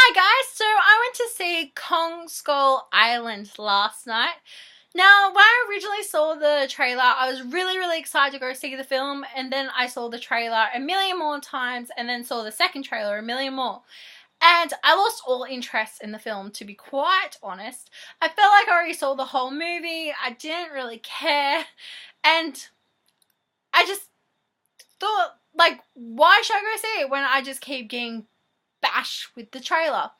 Hi guys, so I went to see Kong Skull Island last night. Now, when I originally saw the trailer, I was really excited to go see the film, and then I saw the trailer a million more times, and then saw the second trailer a million more. And I lost all interest in the film, to be quite honest. I felt like I already saw the whole movie, I didn't really care, and I just thought, like, why should I go see it when I just keep getting bashed with the trailer?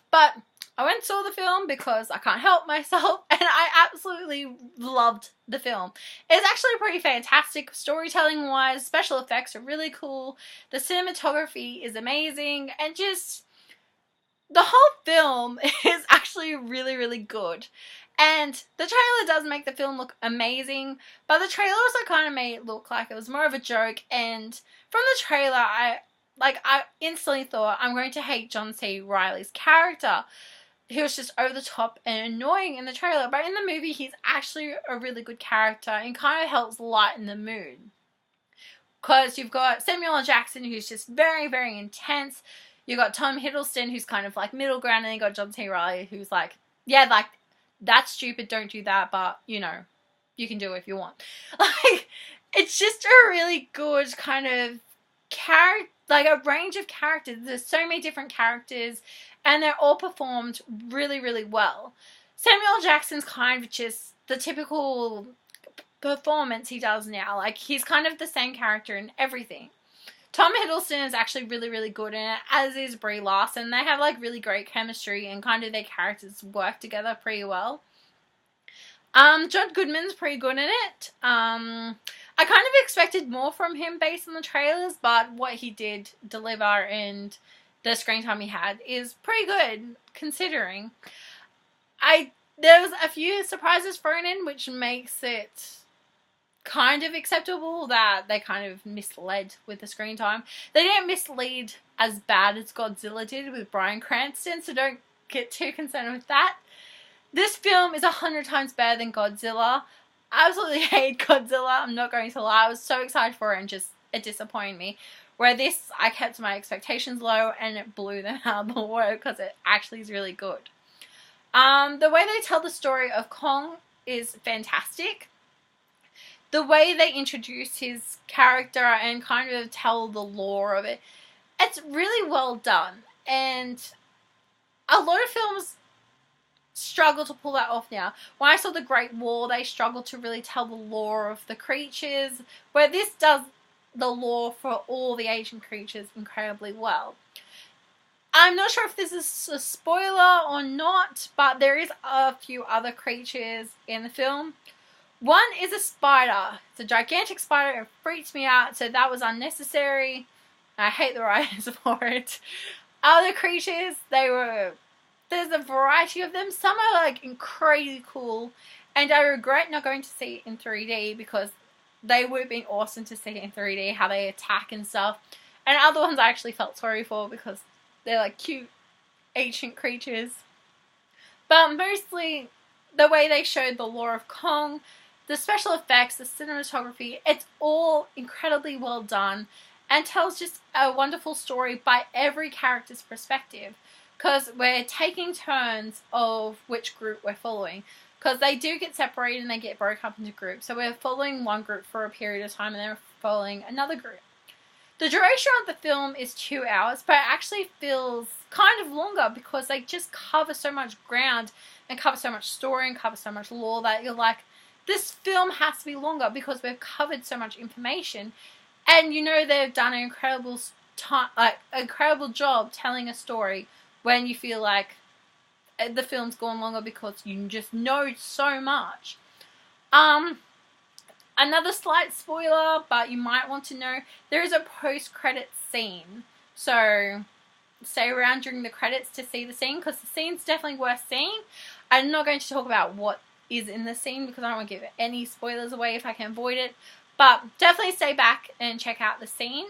But I went and saw the film because I can't help myself, and I absolutely loved the film. It's actually pretty fantastic storytelling wise. Special effects are really cool, the cinematography is amazing, and just the whole film is actually really good. And the trailer does make the film look amazing, but the trailer also kind of made it look like it was more of a joke. And from the trailer, I instantly thought, I'm going to hate John C. Reilly's character. He was just over the top and annoying in the trailer, but in the movie he's actually a really good character and kind of helps lighten the mood. Because you've got Samuel L. Jackson, who's just very intense. You've got Tom Hiddleston, who's kind of like middle ground, and then you got John C. Reilly, who's like, yeah, like, that's stupid, don't do that, but, you know, you can do it if you want. Like, it's just a really good kind of character, like a range of characters. There's so many different characters, and they're all performed really well. Samuel L. Jackson's kind of just the typical performance he does now. Like, he's kind of the same character in everything. Tom Hiddleston is actually really good in it, as is Brie Larson. They have like really great chemistry, and kind of their characters work together pretty well. John Goodman's pretty good in it. I kind of expected more from him based on the trailers, but what he did deliver and the screen time he had is pretty good, considering. There was a few surprises thrown in, which makes it kind of acceptable that they kind of misled with the screen time. They didn't mislead as bad as Godzilla did with Bryan Cranston, so don't get too concerned with that. This film is 100 times better than Godzilla. I absolutely hate Godzilla, I'm not going to lie. I was so excited for it, and it disappointed me. Where this, I kept my expectations low and it blew them out of the water because it actually is really good. The way they tell the story of Kong is fantastic. The way they introduce his character and kind of tell the lore of it, it's really well done. And a lot of films struggle to pull that off now. When I saw The Great Wall, they struggled to really tell the lore of the creatures, where this does the lore for all the Asian creatures incredibly well. I'm not sure if this is a spoiler or not, but there is a few other creatures in the film. One is a spider. It's a gigantic spider. It freaks me out, so that was unnecessary. I hate the writers for it. Other creatures, there's a variety of them. Some are like crazy cool, and I regret not going to see it in 3D because they would have been awesome to see it in 3D, how they attack and stuff. And other ones I actually felt sorry for because they're like cute ancient creatures. But mostly the way they showed the lore of Kong, the special effects, the cinematography, it's all incredibly well done and tells just a wonderful story by every character's perspective. Because we're taking turns of which group we're following. Because they do get separated and they get broken up into groups. So we're following one group for a period of time and then we're following another group. The duration of the film is 2 hours, but it actually feels kind of longer because they just cover so much ground and cover so much story and cover so much lore that you're like, this film has to be longer because we've covered so much information. And you know they've done an incredible job telling a story when you feel like the film's gone longer because you just know so much. Another slight spoiler, but you might want to know, there is a post-credits scene. So stay around during the credits to see the scene because the scene's definitely worth seeing. I'm not going to talk about what is in the scene because I don't want to give any spoilers away if I can avoid it. But definitely stay back and check out the scene.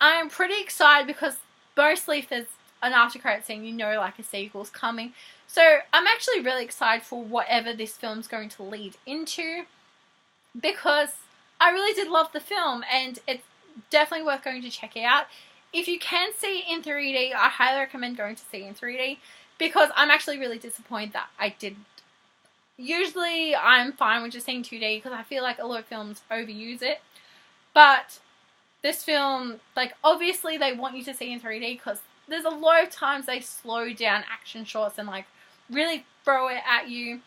I'm pretty excited because mostly if there's an after credit scene, you know like a sequel's coming. So I'm actually really excited for whatever this film's going to lead into, because I really did love the film and it's definitely worth going to check it out. if you can see it in 3D, I highly recommend going to see it in 3D, because I'm actually really disappointed that I didn't. Usually I'm fine with just seeing 2D because I feel like a lot of films overuse it, but this film, like, obviously they want you to see in 3D because there's a lot of times they slow down action shots and like really throw it at you.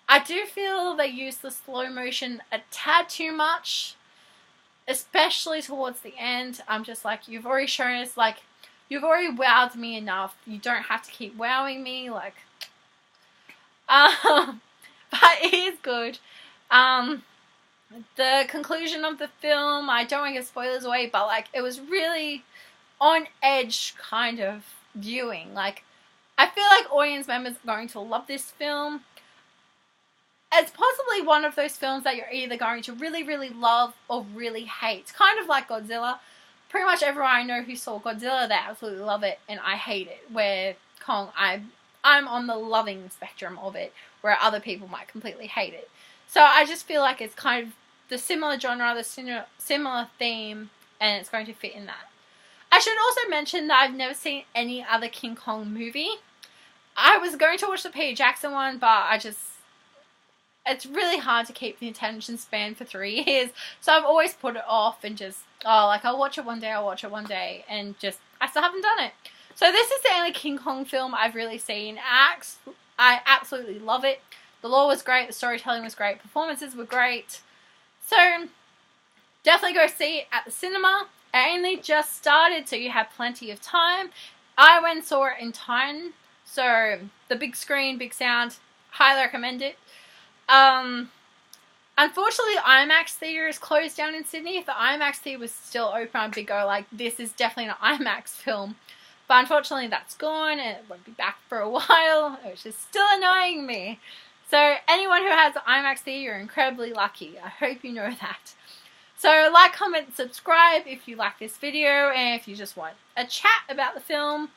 I do feel they use the slow motion a tad too much, especially towards the end. I'm just like, you've already shown us, like, you've already wowed me enough. You don't have to keep wowing me, like, but it is good. The conclusion of the film, I don't want to give spoilers away, but like, it was really on edge kind of viewing. Like, I feel like audience members are going to love this film. It's possibly one of those films that you're either going to really, really love or really hate. Kind of like Godzilla. Pretty much everyone I know who saw Godzilla, they absolutely love it, and I hate it. Where Kong, I'm on the loving spectrum of it, where other people might completely hate it. So I just feel like it's kind of the similar genre, the similar theme, and it's going to fit in that. I should also mention that I've never seen any other King Kong movie. I was going to watch the Peter Jackson one, but it's really hard to keep the attention span for 3 years. So I've always put it off and just, I'll watch it one day, and just, I still haven't done it. So this is the only King Kong film I've really seen. I absolutely love it. The lore was great, the storytelling was great, performances were great. So definitely go see it at the cinema. It only just started, so you have plenty of time. I went and saw it in time, so the big screen, big sound, highly recommend it. Unfortunately, IMAX theatre is closed down in Sydney. If the IMAX theatre was still open, I'd be like, this is definitely an IMAX film. But unfortunately, that's gone, and it won't be back for a while, which is still annoying me. So anyone who has an IMAX theatre, you're incredibly lucky. I hope you know that. So like, comment, subscribe if you like this video, and if you just want a chat about the film.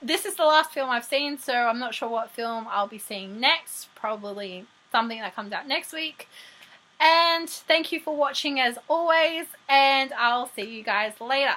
This is the last film I've seen, so I'm not sure what film I'll be seeing next. Probably something that comes out next week. And thank you for watching as always, and I'll see you guys later.